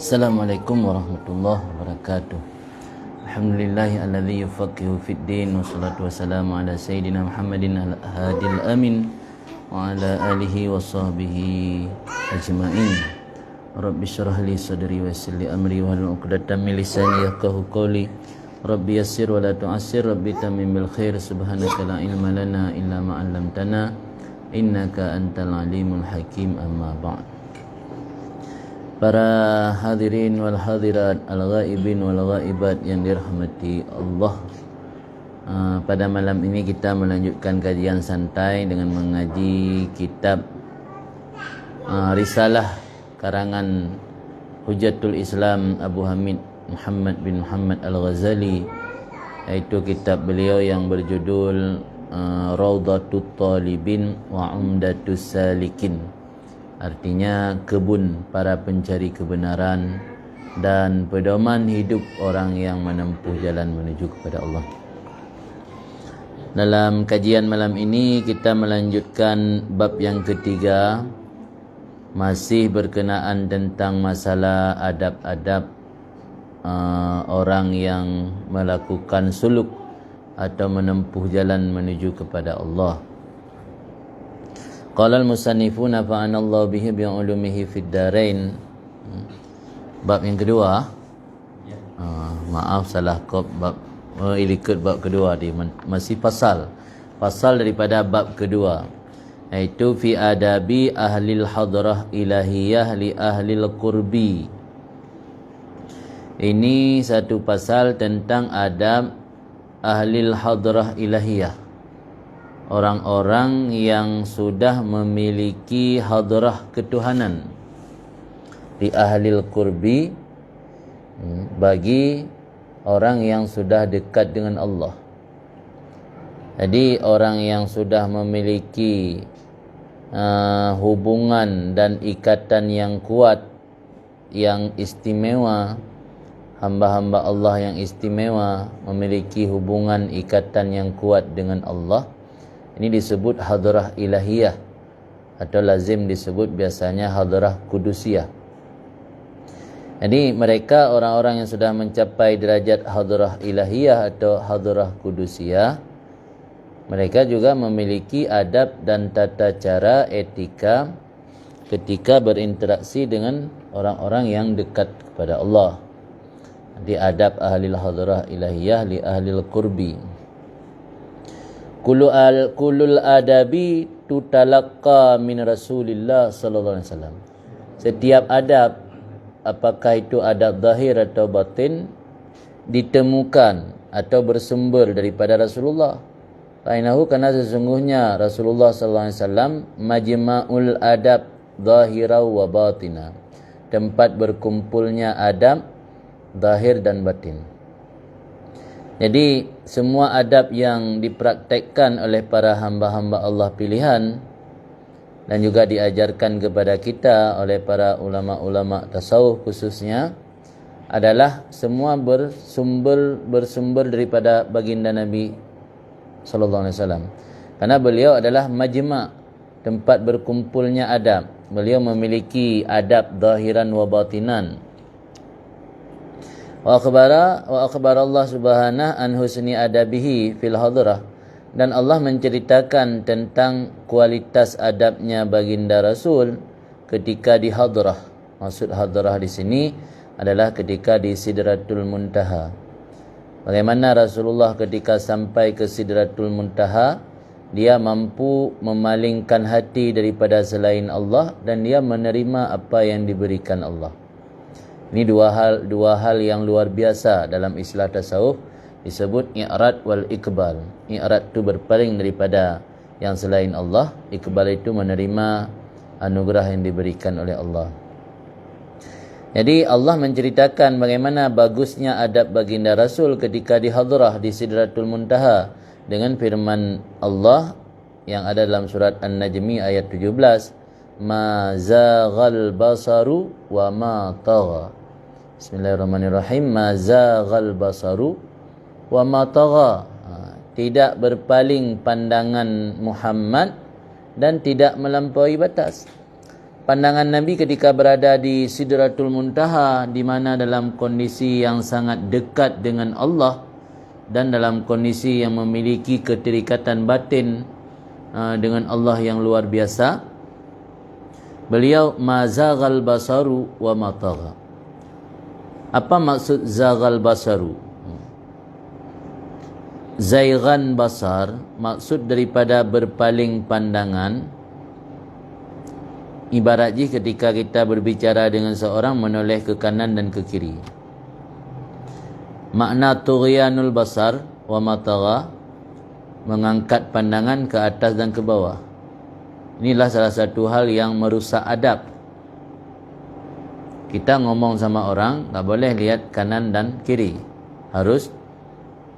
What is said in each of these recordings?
Assalamualaikum warahmatullahi wabarakatuh. Alhamdulillahi alladzi yufaqihu fid din, wassalatu wassalamu ala sayyidina Muhammadin al-hadil amin wa ala alihi wa sahbihi ajma'in. Rabbi syrah li sadri wa yassir li amri wahlul 'uqdatam min lisani yafqahu qawli. Rabbi yassir wa la tu'assir, Rabbi tammim bil khair. Subhanaka la ilma lana illa ma 'allamtana innaka antal alimul hakim. Amma ba'd. Para hadirin wal hadirat, al-ghaibin wal ghaibat yang dirahmati Allah, pada malam ini kita melanjutkan kajian santai dengan mengaji kitab Risalah karangan Hujatul Islam Abu Hamid Muhammad bin Muhammad Al-Ghazali, iaitu kitab beliau yang berjudul Rawdatut Talibin wa Umdatus Salikin. Artinya kebun para pencari kebenaran dan pedoman hidup orang yang menempuh jalan menuju kepada Allah. Dalam kajian malam ini kita melanjutkan bab yang ketiga, masih berkenaan tentang masalah adab-adab orang yang melakukan suluk atau menempuh jalan menuju kepada Allah. Qala al-musannifun nafa'ana Allah bihi bi'ulumihi fid darain. Bab yang kedua. Maaf salah kop bab, ikut bab kedua dia, masih pasal daripada bab kedua, iaitu fi adabi ahlil hadrah ilahiyah li ahlil qurbi. Ini satu pasal tentang adab ahlil hadrah ilahiyah, orang-orang yang sudah memiliki hadrah ketuhanan, di ahlil qurbi, bagi orang yang sudah dekat dengan Allah. Jadi orang yang sudah memiliki hubungan dan ikatan yang kuat, yang istimewa, hamba-hamba Allah yang istimewa memiliki hubungan ikatan yang kuat dengan Allah, ini disebut hadrah ilahiyah, atau lazim disebut biasanya hadrah kudusiyah. Jadi mereka orang-orang yang sudah mencapai derajat hadrah ilahiyah atau hadrah kudusiyah, mereka juga memiliki adab dan tata cara etika ketika berinteraksi dengan orang-orang yang dekat kepada Allah. Jadi adab ahlil hadrah ilahiyah li ahlil qurbi. Kulul adabi tutalaqqa min Rasulillah sallallahu alaihi wasallam. Setiap adab, apakah itu adab zahir atau batin, ditemukan atau bersumber daripada Rasulullah. Fainahu, karena sesungguhnya Rasulullah sallallahu alaihi wasallam majma'ul adab zahira wa batina, tempat berkumpulnya adab zahir dan batin. Jadi semua adab yang dipraktekkan oleh para hamba-hamba Allah pilihan dan juga diajarkan kepada kita oleh para ulama-ulama tasawuf khususnya, adalah semua bersumber daripada baginda Nabi sallallahu alaihi wasallam. Karena beliau adalah majma', tempat berkumpulnya adab. Beliau memiliki adab zahiran wa batinan. Wa akhbara Allah subhanahu an husni adabihi fil hadrah, dan Allah menceritakan tentang kualitas adabnya baginda Rasul ketika di hadrah. Maksud hadrah di sini adalah ketika di Sidratul Muntaha. Bagaimana Rasulullah ketika sampai ke Sidratul Muntaha, dia mampu memalingkan hati daripada selain Allah dan dia menerima apa yang diberikan Allah. Ini dua hal yang luar biasa dalam istilah tasawuf, disebut i'rad wal iqbal. I'rad itu berpaling daripada yang selain Allah, iqbal itu menerima anugerah yang diberikan oleh Allah. Jadi Allah menceritakan bagaimana bagusnya adab baginda Rasul ketika di hadrah di Sidratul Muntaha dengan firman Allah yang ada dalam surat An-Najmi ayat 17, ma zaghal basaru wa ma tagha. Bismillahirrahmanirrahim. Ma zaghal basaru wa ma tagha. Tidak berpaling pandangan Muhammad dan tidak melampaui batas. pandangan Nabi ketika berada di Sidratul Muntaha, di mana dalam kondisi yang sangat dekat dengan Allah dan dalam kondisi yang memiliki keterikatan batin dengan Allah yang luar biasa. Beliau mazaghal basaru wa matagha. Apa maksud zaghal basaru? Zaighan basar, maksud daripada berpaling pandangan, ibarat je ketika kita berbicara dengan seorang menoleh ke kanan dan ke kiri. Makna tughyanul basar wa matagha, mengangkat pandangan ke atas dan ke bawah. Inilah salah satu hal yang merusak adab. Kita ngomong sama orang, tak boleh lihat kanan dan kiri, harus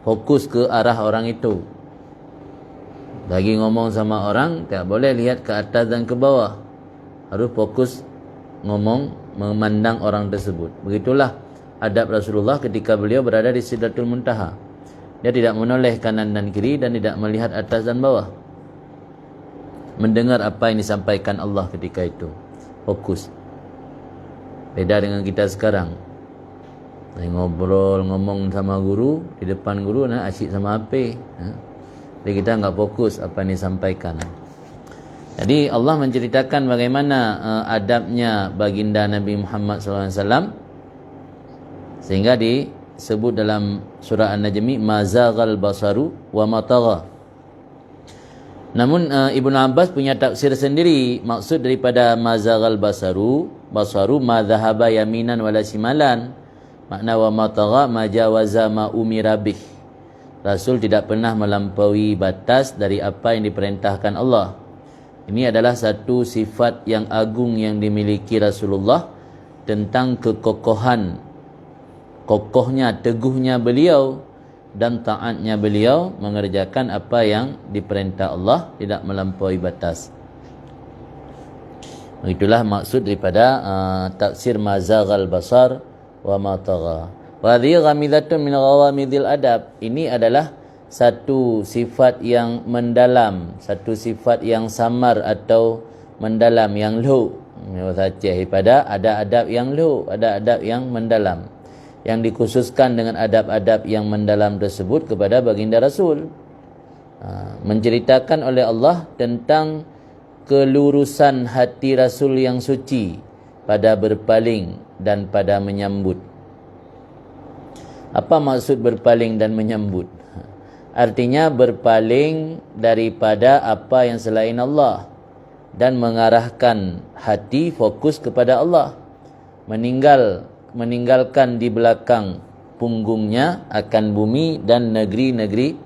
fokus ke arah orang itu. Lagi ngomong sama orang, tak boleh lihat ke atas dan ke bawah, harus fokus ngomong, memandang orang tersebut. Begitulah adab Rasulullah ketika beliau berada di Sidratul Muntaha. Dia tidak menoleh kanan dan kiri dan tidak melihat atas dan bawah, mendengar apa yang disampaikan Allah ketika itu, fokus. Beda dengan kita sekarang, ngobrol, ngomong sama guru, di depan guru nak asyik sama HP. Jadi kita enggak fokus apa yang disampaikan. Jadi Allah menceritakan bagaimana adabnya baginda Nabi Muhammad SAW, sehingga disebut dalam surah An-Najmi mazaghal basaru wa matagha. Namun Ibnu Abbas punya tafsir sendiri. Maksud daripada mazaghal basaru ma dhahaba yaminan wala shimalan. Makna wa matagha ma jawaza ma umira bih. Rasul tidak pernah melampaui batas dari apa yang diperintahkan Allah. Ini adalah satu sifat yang agung yang dimiliki Rasulullah, tentang kekokohan, kokohnya, teguhnya beliau dan taatnya beliau mengerjakan apa yang diperintah Allah, tidak melampaui batas. Itulah maksud daripada tafsir mazaghal basar wa matagha. Wa hadhihi ghamidatun min ghawamidil adab. Ini adalah satu sifat yang mendalam, satu sifat yang samar atau mendalam, yang luhur. Daripada ada adab yang luhur, ada adab yang mendalam, yang dikhususkan dengan adab-adab yang mendalam tersebut kepada baginda Rasul. Menceritakan oleh Allah tentang kelurusan hati Rasul yang suci pada berpaling dan pada menyambut. Apa maksud berpaling dan menyambut? Artinya berpaling daripada apa yang selain Allah dan mengarahkan hati fokus kepada Allah. Meninggalkan di belakang punggungnya akan bumi dan negeri-negeri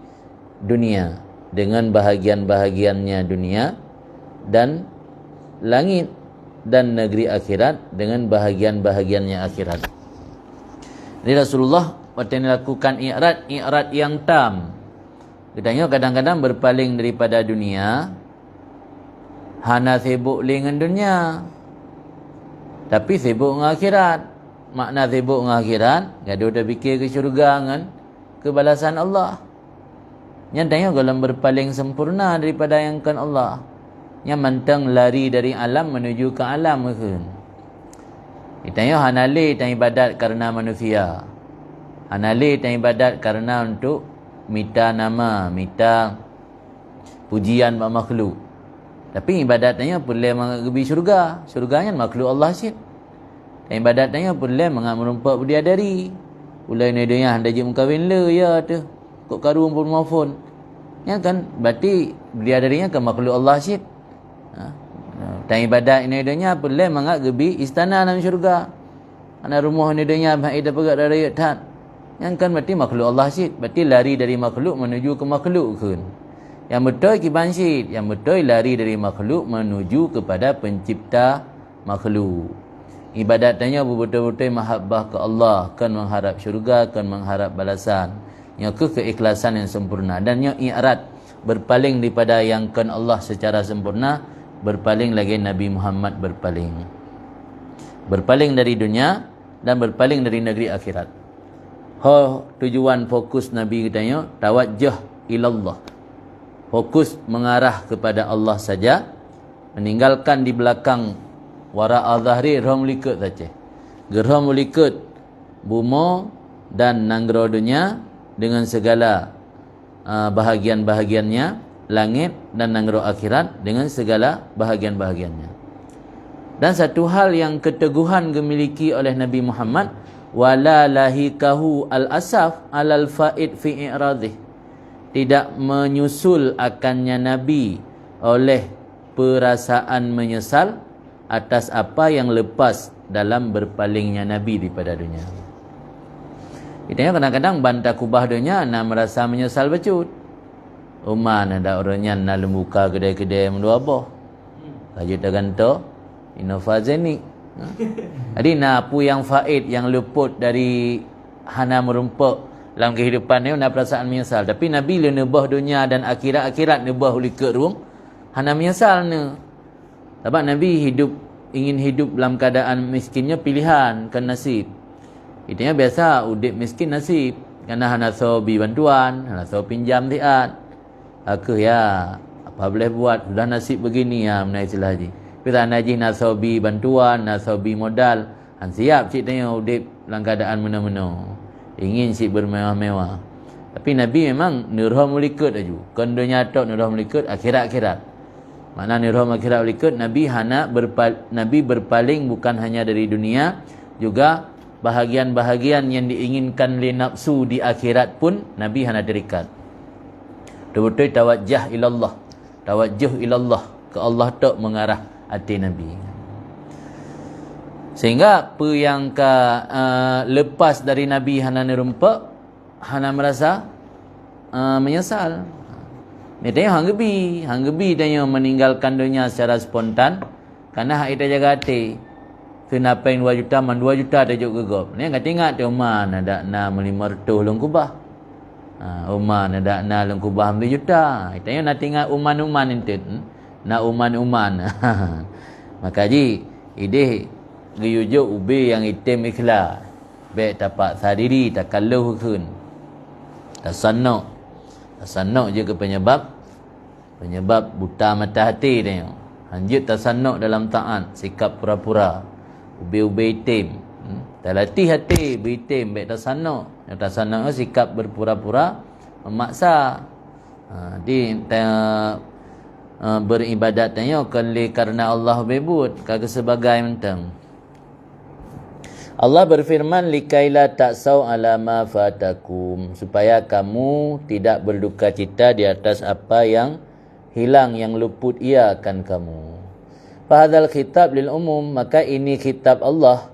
dunia, dengan bahagian-bahagiannya dunia, dan langit dan negeri akhirat dengan bahagian-bahagiannya akhirat. Jadi Rasulullah waktu lakukan i'rad yang tam. Katanya kadang-kadang berpaling daripada dunia, hana sibuk dengan dunia, tapi sibuk dengan akhirat. Makna sibuk dengan akhirat, gaduh dah fikir ke syurga dengan kebalasan Allah. Nyatanya kalau berpaling sempurna daripada yang kan Allah, yang mantang lari dari alam menuju ke alam ke. Ditanya hanali tang ibadat karena manusia, hanali tang ibadat karena untuk minta nama, minta pujian makhluk. Tapi ibadatnya boleh mengagebi syurga, syurganya makhluk Allah sih. Dan ibadatnya boleh merumpak bidadari. Ulai ni dia hendak je mengkawin le ya tu. Kok karu pun maafun. Ya kan, berarti bidadarinya ke makhluk Allah sih. Dan ibadat ini dia boleh mengagebi istana dalam syurga. Ana rumah ni dia bahai dapat dari tat. Yang kan berarti makhluk Allah sih. Berarti lari dari makhluk menuju ke makhluk kan. Yang betul kiban sih, yang betul lari dari makhluk menuju kepada pencipta makhluk. Ibadatnya betul-betul mahabbah ke Allah, kan mengharap syurga, kan mengharap balasan. Yang keikhlasan yang sempurna, dan yang i'rad, berpaling daripada yang kan Allah secara sempurna, berpaling lagi Nabi Muhammad berpaling. Berpaling dari dunia dan berpaling dari negeri akhirat. Tujuan fokus Nabi katanya tawajjuh ilallah. Fokus mengarah kepada Allah saja, meninggalkan di belakang wara'a dhahri roh melikut saja. Gerah melikut bumi dan nanggro dunia dengan segala bahagian-bahagiannya, langit dan nanggro akhirat dengan segala bahagian-bahagiannya. Dan satu hal yang keteguhan dimiliki oleh Nabi Muhammad, wala lahikahu al-asaf alal faid fi i'radih, tidak menyusul akannya Nabi oleh perasaan menyesal atas apa yang lepas dalam berpalingnya Nabi daripada dunia. Itanya kadang-kadang bantah kubah dunia nak merasa menyesal becut. Umar ada orangnya nak lembuka kedai-kedai mendua boh. Kajut ganto inovazeni. Jadi nak apa yang faid yang luput dari hana merumpuk dalam kehidupan ni nak perasaan menyesal. Tapi Nabi le nebah dunia dan akhirat nebah ulikat rung hana menyesal ni. Sebab Nabi ingin hidup dalam keadaan miskinnya pilihan kan nasib. Itanya biasa udip miskin nasib. Kerana hana sobi bantuan, hana so pinjam tiat. Aku ya apa boleh buat, sudah nasib begini ya menai istilah haji. Kita najih nak sobi bantuan, nak sobi modal. Han siap cik tanya udip dalam keadaan mana-mana. Ingin cik bermewah-mewah. Tapi Nabi memang nurha mulikut aja. Kan dunia tok nurha mulikut akhirat-akhirat. Makna nurha akhirat mulikut Nabi berpaling bukan hanya dari dunia, juga bahagian-bahagian yang diinginkan oleh nafsu di akhirat pun Nabi hana terikat. Betul-betul tawajjah ilallah. Tawajjuh ilallah, ke Allah tok mengarah hati Nabi. Sehingga apa yang lepas dari Nabi hana nerumpak, hana merasa menyesal. Dia tanya hang gebi tanya meninggalkan dunia secara spontan kerana hak kita jaga hati. Kenapa yang 2 juta man 2 juta tajuk gegop. Ni enggak ingat tu Umar nak na 500 long kubah. Umar nak na long kubah 1 juta. Tanya nak tinggal uman-uman itu. Na uman-uman. Maka ji ide geyujuk ubi yang item ikhlas. Baik tapak sadiri takalluh kun. Tasannuq juga penyebab buta mata hati dia. Hanjut tasannuq dalam taat, sikap pura-pura. Ubi-ubi itim. Talatih hati beritim baik tasannuq. Yang tasannuq sikap berpura-pura memaksa. Beribadat tanya kerana Allah bebut kagak sebagai mentang. Allah berfirman likaila ta'sau ala ma fatakum, supaya kamu tidak berduka cita di atas apa yang hilang, yang luput ia akan kamu. Fahadzal khitab lil umum, maka ini khitab Allah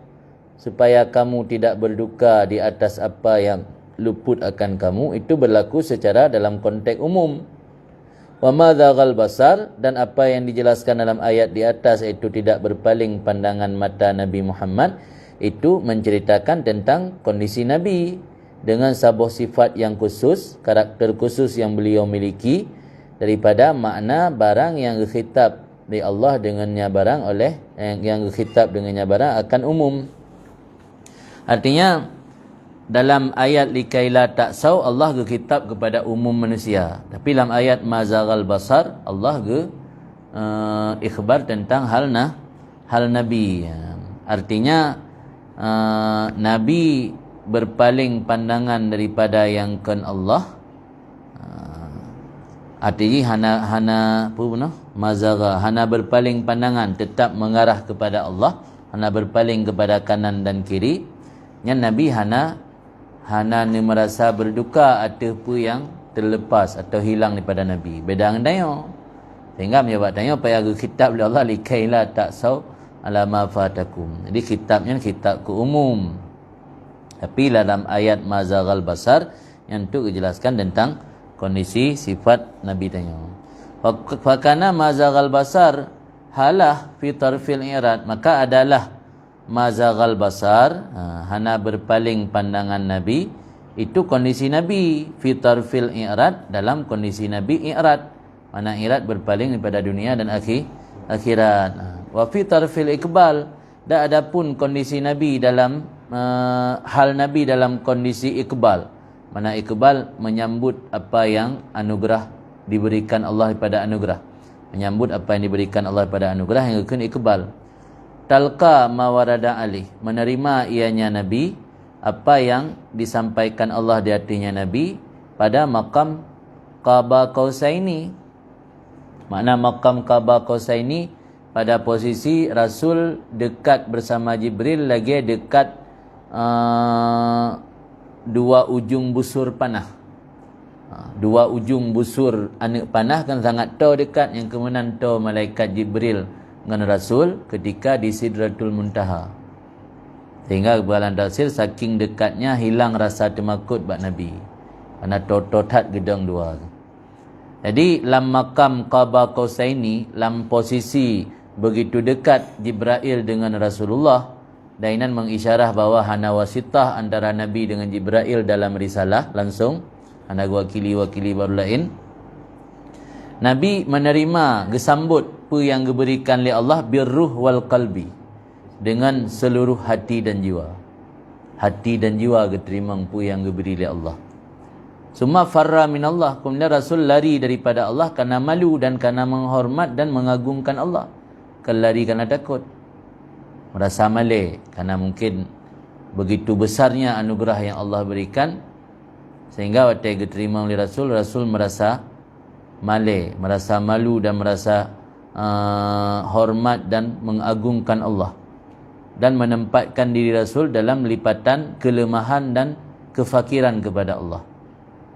supaya kamu tidak berduka di atas apa yang luput akan kamu. Itu berlaku secara dalam konteks umum. Wa ma dzaghal basar, dan apa yang dijelaskan dalam ayat di atas, itu tidak berpaling pandangan mata Nabi Muhammad, itu menceritakan tentang kondisi Nabi dengan sebuah sifat yang khusus, karakter khusus yang beliau miliki daripada makna barang yang dikhitab di Allah dengannya barang oleh yang dikhitab dengannya barang akan umum. Artinya dalam ayat likaila ta'sau Allah berkitab kepada umum manusia, tapi dalam ayat mazaghal basar Allah ikhbar tentang hal Nabi. Artinya Nabi berpaling pandangan daripada yang kan Allah. Artinya hana apa benar? Mazagha, hana berpaling pandangan, tetap mengarah kepada Allah, hana berpaling kepada kanan dan kiri. Yang Nabi hana merasa berduka atas apa yang terlepas atau hilang daripada Nabi. Beda dengan dia. Sehingga menjawab tanya apa yang kitab oleh Allah likaila ta'sau ala ma fatakum. Jadi kitabnya kitab ke umum. Tapi dalam ayat mazaghal basar yang itu dijelaskan tentang kondisi sifat Nabi tanya. Fakana mazaghal basar halah fi tarfil i'rad, maka adalah mazaghal basar, hana berpaling pandangan Nabi, itu kondisi Nabi fi tarfil i'rad, dalam kondisi Nabi i'rad. Mana i'rad berpaling daripada dunia dan akhirat. Wa fi tarfil iqbal, dan adapun kondisi Nabi dalam hal Nabi dalam kondisi iqbal. Mana iqbal menyambut apa yang anugerah diberikan Allah daripada anugerah. Menyambut apa yang diberikan Allah daripada anugerah yang akan iqbal. talqa ma warada alih, menerima ianya Nabi apa yang disampaikan Allah di hatinya Nabi pada maqam Qaba Qausaini. Makna maqam Qaba Qausaini, pada posisi Rasul dekat bersama Jibril, lagi dekat dua ujung busur panah. Dua ujung busur anak panah kan sangat dekat, yang kemudian malaikat Jibril dengan Rasul ketika di Sidratul Muntaha. Sehingga kebalan tafsir saking dekatnya hilang rasa temakut bak Nabi. Kerana totat gedang dua. Jadi lam makam Qaba Qausaini, lam posisi begitu dekat Jibril dengan Rasulullah, dainan mengisyarah bahawa hana wasitah antara Nabi dengan Jibril dalam risalah langsung, hana wakili baru lain. Nabi menerima gesambut apa yang diberikan oleh Allah birruh wal qalbi, dengan seluruh hati dan jiwa. Hati dan jiwa diterima apa yang diberi oleh Allah. Summa farra minallah, kemudian Rasul lari daripada Allah kerana malu dan kerana menghormat dan mengagungkan Allah. Lari kerana takut, merasa malu kerana mungkin begitu besarnya anugerah yang Allah berikan, sehingga waktu diterima oleh Rasul, Rasul merasa malu dan merasa hormat dan mengagungkan Allah, dan menempatkan diri Rasul dalam lipatan kelemahan dan kefakiran kepada Allah.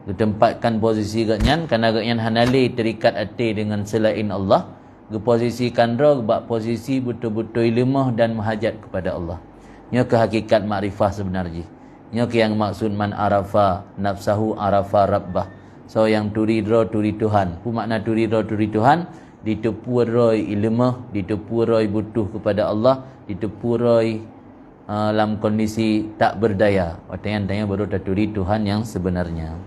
Ditempatkan posisi gatnyan kerana gatnyan hanale terikat hati dengan selain Allah, posisikan roh bak posisi betul-betul lemah dan menghajat kepada Allah. Nya ke hakikat makrifah sebenarnya. Nya ke yang maksud man arafa nafsahu arafa rabbah. So yang turi Tuhan. Pu makna turi Tuhan, ditepu roy lemah, ditepu roy butuh kepada Allah, ditepu roy dalam kondisi tak berdaya. Artinya baru turi Tuhan yang sebenarnya.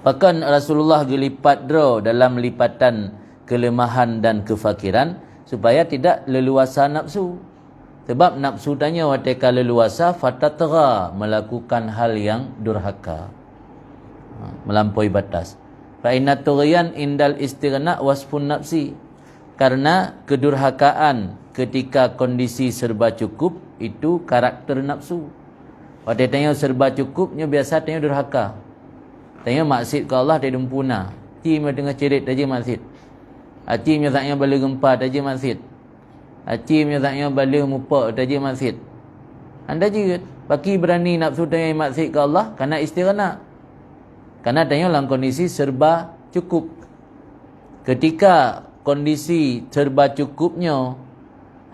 Bahkan Rasulullah gelipat dalam lipatan kelemahan dan kefakiran supaya tidak leluasa nafsu. Sebab nafsu tanya watika leluasa fatatgha, melakukan hal yang durhaka, melampaui batas. Fa inna tughyan indal istighna wasfun nafsi, karena kedurhakaan ketika kondisi serba cukup itu karakter nafsu. Waktu tanya serba cukupnya biasa tanya durhaka. Tanya maksud ke Allah dia dempuna. Cimnya tengah cerit aja maksud. Acimnya taknya bala gempa aja maksud. Acimnya taknya bala mupak aja maksud. Anda juga baki berani nafsu tanya maksud ke Allah kerana istighna. Kerana tanya dalam kondisi serba cukup. Ketika kondisi serba cukupnya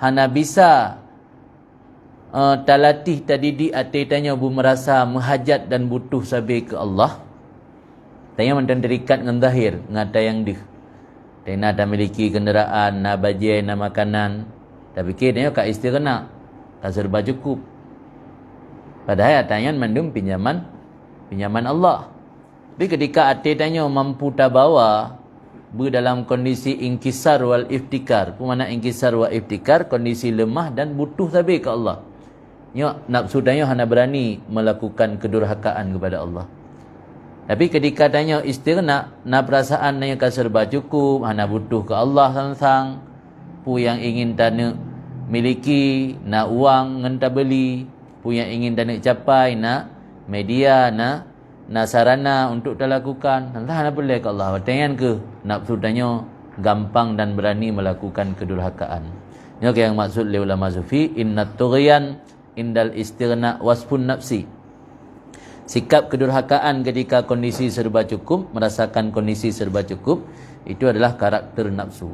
hana bisa talatih tadidi ati tanya bu merasa menghajat dan butuh sabi ke Allah. Tanya mantan terikat dengan zahir, ngata yang di. Tanya dah memiliki kenderaan, na bajai, na makanan. Tapi tanya kak istighna, tak serba cukup. Padahal tanya mandum pinjaman Allah. Tapi ketika hati tanya mampu tabawa dalam kondisi inkisar wal iftikar. Mana inkisar wal iftikar? Kondisi lemah dan butuh sabi ke Allah. Nafsu tanya hana berani melakukan kedurhakaan kepada Allah. Tapi ketika tanya istighna, na perasaan tanya ka serba cukup, hana butuh ke Allah sang-sang. Pu yang ingin tanya miliki, na uang ngenta beli, pu yang ingin tanya capai, na media, na sarana untuk dilakukan. Entah hana boleh ke Allah. Tanya ke nafsu tanya gampang dan berani melakukan kedurhakaan. Ini yang maksud oleh ulama sufi, innat tughyan indal istighna wasfun nafsi. Sikap kedurhakaan ketika kondisi serba cukup, merasakan kondisi serba cukup, itu adalah karakter nafsu.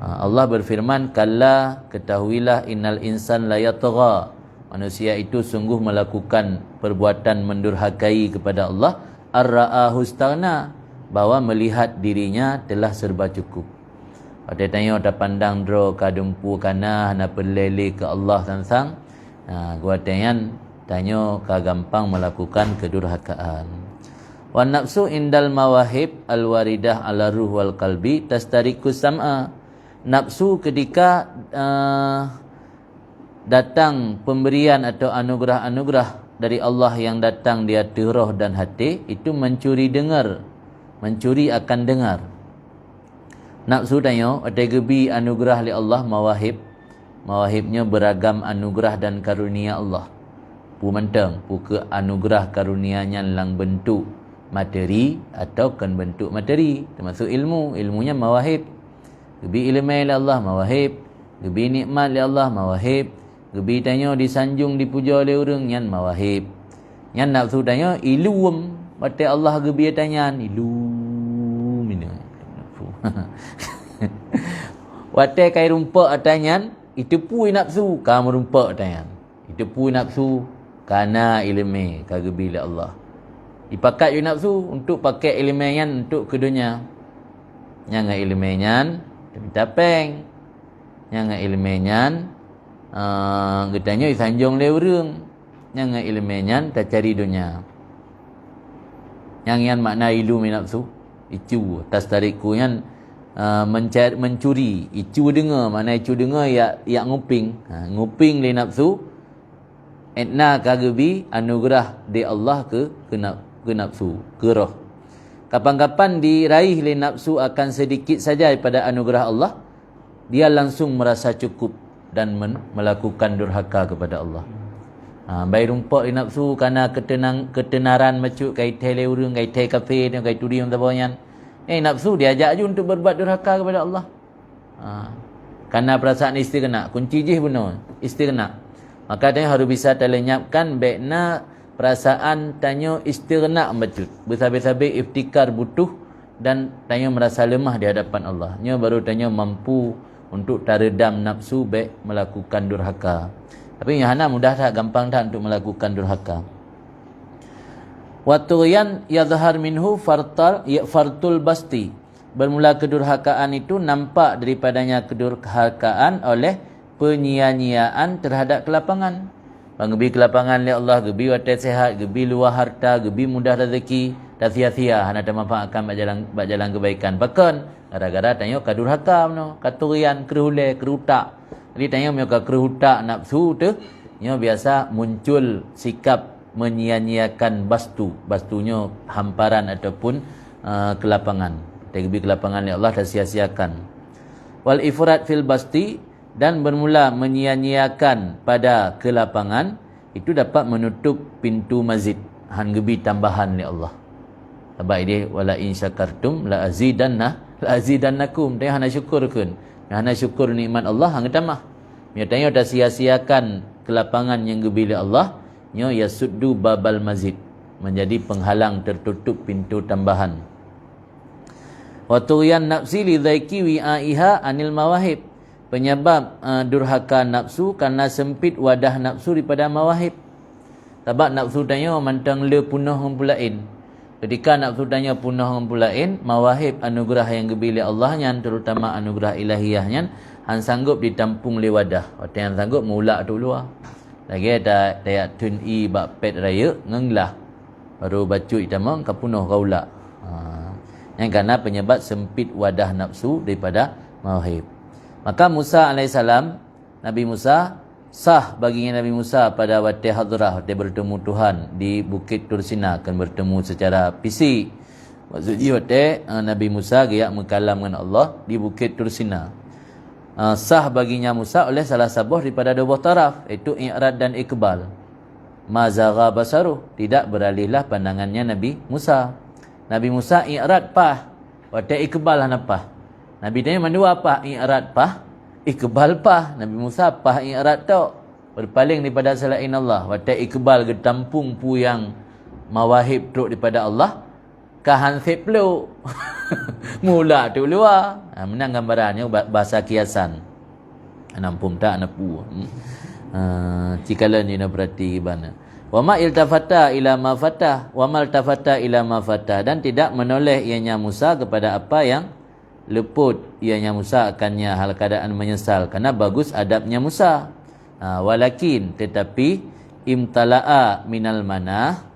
Allah berfirman, kalla, ketahuilah innal insan la yatgha, manusia itu sungguh melakukan perbuatan mendurhakai kepada Allah, ar-ra'ahu istaghna, bahwa melihat dirinya telah serba cukup. Ada tanya ada pandang dro kadumpu kana hana pelele ke Allah sang-sang. Gua tanya ka gampang melakukan kedurhakaan. Wa nafsu indal mawahib al-waridah ala ruh wal qalbi tastariku sam'a. Nafsu ketika datang pemberian atau anugerah-anugerah dari Allah yang datang di hati roh dan hati, itu mencuri akan dengar. Nafsu tanya ada gebi anugerah oleh Allah mawahib, Mawahibnya beragam anugerah dan karunia Allah. Pu mentang, pu ke anugerah karunia-Nya lang bentuk materi atau kan bentuk materi, termasuk ilmu. Ilmunya mawahib. Gebi ilmu oleh Allah mawahib. Gebi nikmat oleh Allah mawahib. Gebi tanya disanjung dipuja oleh orang yan mawahib. Yan nafsu tanya ilum mate Allah gebi tanya ilum ini. Wate kai rumpa atanyan itu pui nafsu kamu rumpa atanyan. Itu pui nafsu kana ilmu kagebi oleh Allah. Dipakai you nafsu untuk pakai ilmu yan untuk ke dunia. Yang ilmu yan tapeng. Yang ilmu yan getanya isanjung le urang. Yang ilmu yan tak cari dunia. Yang yan makna ilmu nafsu itu atas tariku yan mencuri. Itu dengar mana itu dengar ya nguping. Nguping le nafsu etna kagebi anugerah di Allah ke nafsu, ke roh. Kapan-kapan diraih le nafsu akan sedikit saja daripada anugerah Allah, dia langsung merasa cukup dan melakukan durhaka kepada Allah. Baik rumpak le nafsu kerana ketenaran macuk kai tele urang, kai tele kafe, kai tudi yang tabayan. Nafsu diajak je untuk berbuat durhaka kepada Allah. Kerana perasaan istighna, kunci je benar, istighna. Maka tanya harus bisa terlenyapkan baikna perasaan tanya istighna bacut. Bersabar-sabar iftikar butuh dan tanya merasa lemah di hadapan Allah. Nya baru tanya mampu untuk taredam nafsu baik melakukan durhaka. Tapi yang hana mudah tak, gampang tak untuk melakukan durhaka. Wa tughyan yadhhar minhu fartul basti. Bermula kedurhakaan itu nampak daripadanya kedurhakaan oleh penyia-nyiaan terhadap kelapangan. Gebi kelapangan oleh Allah, gebi watai sehat, gebi luar harta, gebi mudah rezeki, tak sia-sia hana tak manfaatkan bak jalan kebaikan. Bahkan gara-gara tanya kadurhaka no, katurian kerhule, kerutak. Jadi tanya mereka kerutak nafsu tu, nya biasa muncul sikap menyia-nyiakan bastunya hamparan ataupun kelapangan. Gebi kelapangan oleh Allah tak sia-siakan. Wal ifrat fil basti, dan bermula menyia-nyiakan pada kelapangan itu dapat menutup pintu mazid, gebi tambahan oleh Allah. Sebab dia wala in syakartum la azidannakum. Dia hana syukurkan. Hana syukur nikmat Allah hang tambah. Dia tanya dah sia-siakan kelapangan yang gebi oleh Allah, nya yasuddu babal mazid, menjadi penghalang tertutup pintu tambahan. Wa tughyan nafsi li dhaiki wi'aiha anil mawahib. Penyebab durhaka nafsu karena sempit wadah nafsu daripada mawahib. Sebab nafsu tanya mantang le punah ngumpulain. Ketika nafsu tanya punah ngumpulain, mawahib anugerah yang gebili Allah nyan, terutama anugerah ilahiyahnya, han sanggup ditampung le wadah. Orang yang sanggup mulak tu luar. Lagi ada tayak tun i bak pet raya ngenglah. Baru bacu itamang kapunuh gaulak. Yang karena penyebab sempit wadah nafsu daripada mawahib. Maka Musa alaihissalam, Nabi Musa, sah baginya Nabi Musa pada waktu hadrah, waktu bertemu Tuhan di Bukit Tursina, akan bertemu secara fisik. Maksudnya waktu Nabi Musa gaya mengkalam dengan Allah di Bukit Tursina. Sah baginya Musa oleh salah sabuh daripada dua taraf, iaitu i'rad dan iqbal. Mazagha basaruh, tidak beralihlah pandangannya Nabi Musa. Nabi Musa i'rad pah, waktu iqbal hanapah. Nabi tanya mana apa i'rad pah, iqbal pah. Nabi Musa pah i'rad tu berpaling daripada selain Allah. Watai iqbal getampung pu yang mawahib truk daripada Allah, kahansip lu. Mula tu luar. Menang gambarannya bahasa kiasan. Nampum tak napu. Cikalan ni nak perhati bana. Wa ma iltafata ila ma fatah, wa ma iltafata ila ma fatah, dan tidak menoleh ianya Musa kepada apa yang leput ianya Musa akannya hal keadaan menyesal, kerana bagus adabnya Musa. Walakin tetapi imtala'a minal manah,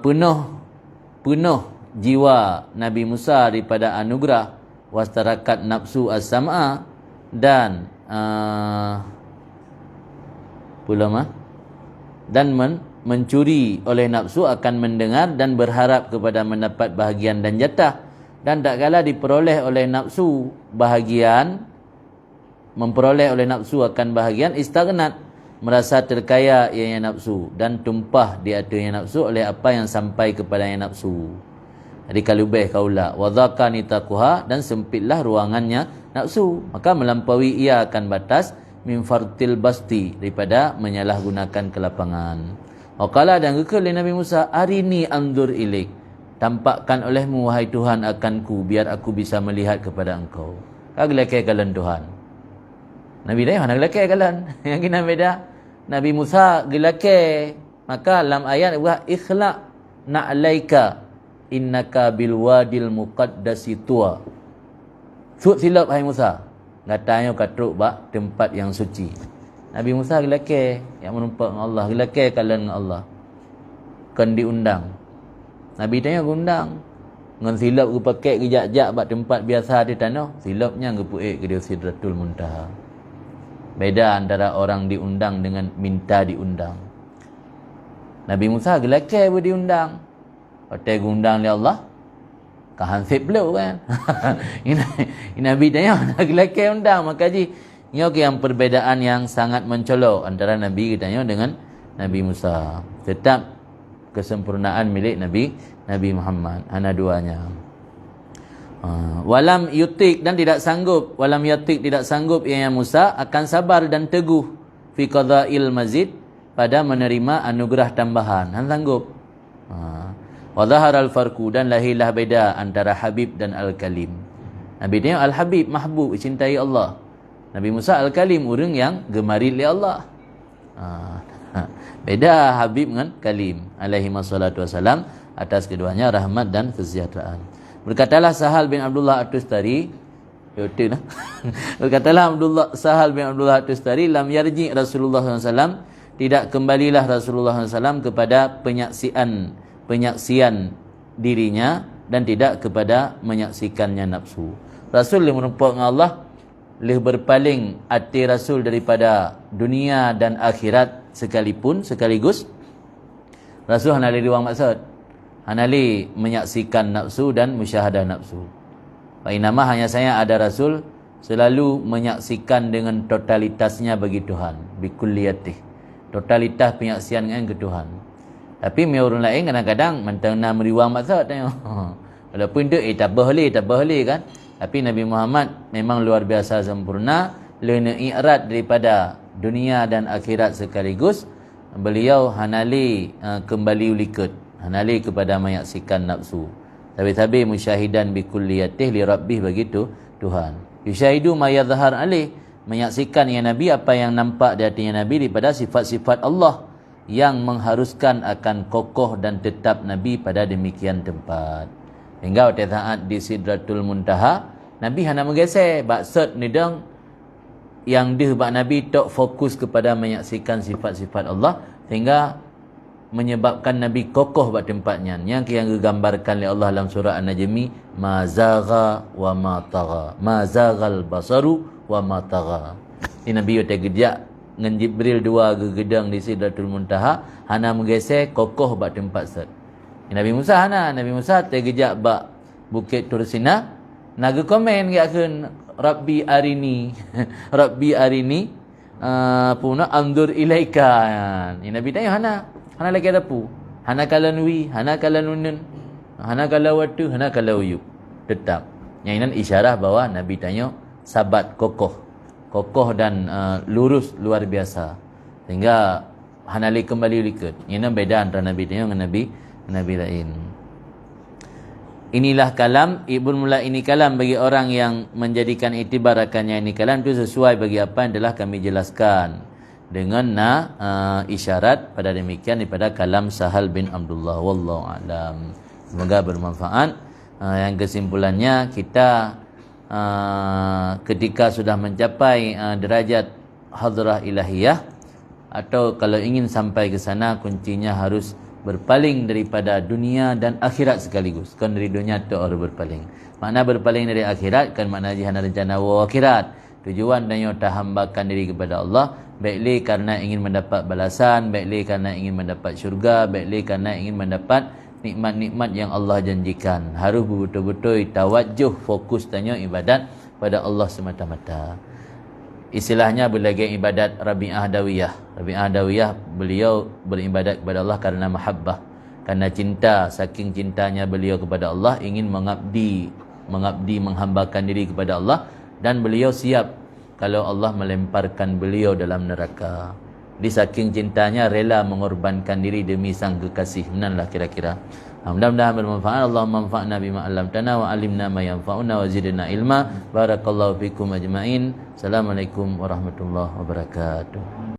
penuh jiwa Nabi Musa daripada anugerah, wastarakat nafsu as-sam'a, dan mencuri oleh nafsu akan mendengar dan berharap kepada mendapat bahagian dan jatah. dan tak kala diperoleh oleh nafsu bahagian, memperoleh oleh nafsu akan bahagian, istaghnat, merasa terkaya ianya nafsu, dan tumpah di atasnya nafsu oleh apa yang sampai kepadanya nafsu. Jadi kalubeh kaula wa dzakani taquha, dan sempitlah ruangannya nafsu, maka melampaui ia akan batas min fartil basti, daripada menyalahgunakan kelapangan. Waqala, dan kekal Nabi Musa, arini anzur ilaik, tampakkan olehmu wahai Tuhan akanku, biar aku bisa melihat kepada engkau. Kagelake kalan Tuhan. Nabi dah mana gelake kalan. Yang kena beda. Nabi Musa gelake. Maka dalam ayat wa ikhla na'laika innaka bil wadil muqaddasi tuwa. Silap hai Musa. Katanya katruk bak tempat yang suci. Nabi Musa gelake yang menumpak dengan Allah, gelake kalan dengan Allah. Kan diundang. Nabi tanya undang. Ngan silap ke pakai kejak-jak bak tempat biasa di tanah, silapnya ke puik ke dia Sidratul Muntaha. Beda antara orang diundang dengan minta diundang. Nabi Musa gelake pun diundang. Hotel diundang oleh Allah, kahansip belum kan. Ini Nabi tanya nak gelake undang, maka ji nyo yang perbezaan yang sangat mencolok antara Nabi kitanya dengan Nabi Musa. Tetap kesempurnaan milik Nabi Muhammad, hanya duanya. Walam yutik, dan tidak sanggup, walam yatik, tidak sanggup ia Musa akan sabar dan teguh fi qada'il mazid, pada menerima anugerah tambahan. Han sanggup. Wa zaharal farqu, dan lahirlah beda antara Habib dan Al-Kalim. Nabi dia Al-Habib, mahbub, cintai Allah. Nabi Musa Al-Kalim, orang yang gemari oleh Allah. Beda Habib dengan Kalim alaihi wassalatu wassalam, atas keduanya rahmat dan kesejahteraan. Berkatalah Sahal bin Abdullah At-Tustari, berkatalah Sahal bin Abdullah At-Tustari, lam yarji Rasulullah SAW, tidak kembalilah Rasulullah SAW kepada penyaksian dirinya, dan tidak kepada menyaksikannya nafsu. Rasul yang merupakan dengan Allah, lebih berpaling hati Rasul daripada dunia dan akhirat sekaligus. Rasul hanali ruang maksud, hanali menyaksikan nafsu dan musyahadah nafsu. Fa inama, hanya saya ada Rasul selalu menyaksikan dengan totalitasnya bagi Tuhan, bikulliyatih, totalitas penyaksian dengan ke Tuhan. Tapi orang lain kadang-kadang mentang meriwang maksud tengok. Walaupun tu tak boleh kan. Tapi Nabi Muhammad memang luar biasa sempurna, lena i'rad daripada dunia dan akhirat sekaligus. Beliau hanali kembali ulikut, hanali kepada menyaksikan nafsu. Tapi musyahidan bikulliyatih li rabbih, begitu Tuhan. Yusyahidu ma yadhhar alih, menyaksikan ya Nabi apa yang nampak di hatinya Nabi daripada sifat-sifat Allah yang mengharuskan akan kokoh dan tetap Nabi pada demikian tempat. Hingga pada saat di Sidratul Muntaha, Nabi hanya menggeser baksud nidang yang dihebak Nabi tok fokus kepada menyaksikan sifat-sifat Allah, sehingga menyebabkan Nabi kokoh pada tempatnya. Yang digambarkan oleh Allah dalam surah An-Najmi, ma zagha wa ma tagha, ma zaghal basaru wa ma tagha. Ini Nabi ada gejak dengan Jibril dua gegedang di Sidratul Muntaha, hana menggeser kokoh pada tempat set. Nabi Musa tergejak bak Bukit Tursina, naga komen giakeun Rabbi arini Rabbi arini puna andur ilaika. Ini Nabi tanya hana lagi ada pu, hana kalanwi, hana kalanunun, hana kalawatu, hana kalawyu, tetap. Yang ini isyarat bahawa Nabi tanya sabat kokoh dan lurus luar biasa, sehingga hanali kembali likut. Ini beda antara Nabi tanya dengan Nabi lain. Inilah kalam, ibn mula ini kalam bagi orang yang menjadikan iktibar akannya ini kalam itu sesuai bagi apa yang telah kami jelaskan dengan isyarat pada demikian daripada kalam Sahal bin Abdullah. Wallahu a'lam. Semoga bermanfaat. Yang kesimpulannya, kita ketika sudah mencapai derajat hadrah ilahiyah, atau kalau ingin sampai ke sana, kuncinya harus berpaling daripada dunia dan akhirat sekaligus. Kan dari dunia tu orang berpaling. Makna berpaling dari akhirat kan makna jihana rencana wa akhirat. Tujuan dan nyata hambakan diri kepada Allah, baiklah karena ingin mendapat balasan, baiklah karena ingin mendapat syurga, baiklah karena ingin mendapat nikmat-nikmat yang Allah janjikan. Harus betul-betul tawajjuh, fokus tanya ibadat pada Allah semata-mata. Istilahnya berlaga ibadat Rabi'ah Dawiyah. Rabi'ah Dawiyah, beliau beribadat kepada Allah karena mahabbah, karena cinta. Saking cintanya beliau kepada Allah, ingin mengabdi, menghambakan diri kepada Allah, dan beliau siap kalau Allah melemparkan beliau dalam neraka. Di saking cintanya rela mengorbankan diri demi sang kekasih. Menanlah kira-kira. Mudah-mudahan bermanfaat. Allahumma anfa'na bima 'allamtana wa 'allimna ma yanfa'una wa zidna ilma. Barakallahu fikum ajma'in. Assalamualaikum warahmatullahi wabarakatuh.